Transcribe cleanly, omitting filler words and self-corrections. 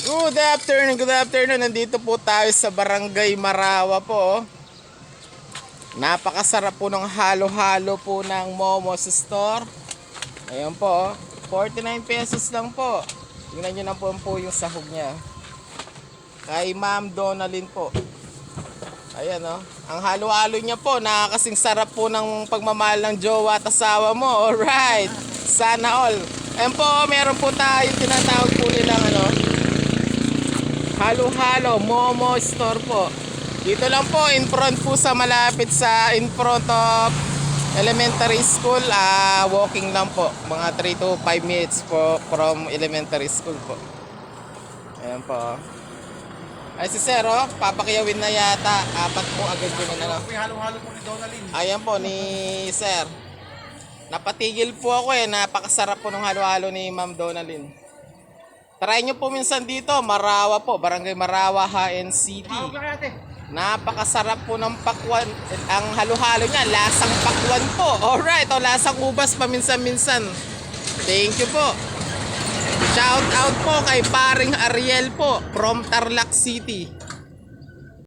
Good afternoon. Nandito po tayo sa Barangay Marawa po. Napakasarap po ng halo-halo po ng Momo's Store. Ayan po, 49 pesos lang po. Tingnan nyo na po yung sahog niya. Kay Ma'am Donalyn po. Ayan o. Ang halo-halo niya po, nakakasing sarap po ng pagmamahal ng jowa at asawa mo. Alright. Sana all. Ayan po, meron po tayong tinatawag po nilang halo-halo Momo Store po. Dito lang po, in front po sa malapit sa in front of elementary school. Walking lang po. Mga 3 to 5 minutes po from elementary school po. Ayan po. Ay si Sir, papakiyawin na yata. Apat po agad yun na. May halo-halo po ni Donalyn. Ayan po ni Sir. Napatigil po ako napakasarap po ng halo-halo ni Ma'am Donalyn. Try nyo po minsan dito, Marawa po, Barangay Marawa, HN City. Napakasarap po ng pakwan. Ang halo-halo niya, lasang pakwan po. Alright, lasang ubas paminsan-minsan. Thank you po. Shout out po kay paring Ariel po from Tarlac City.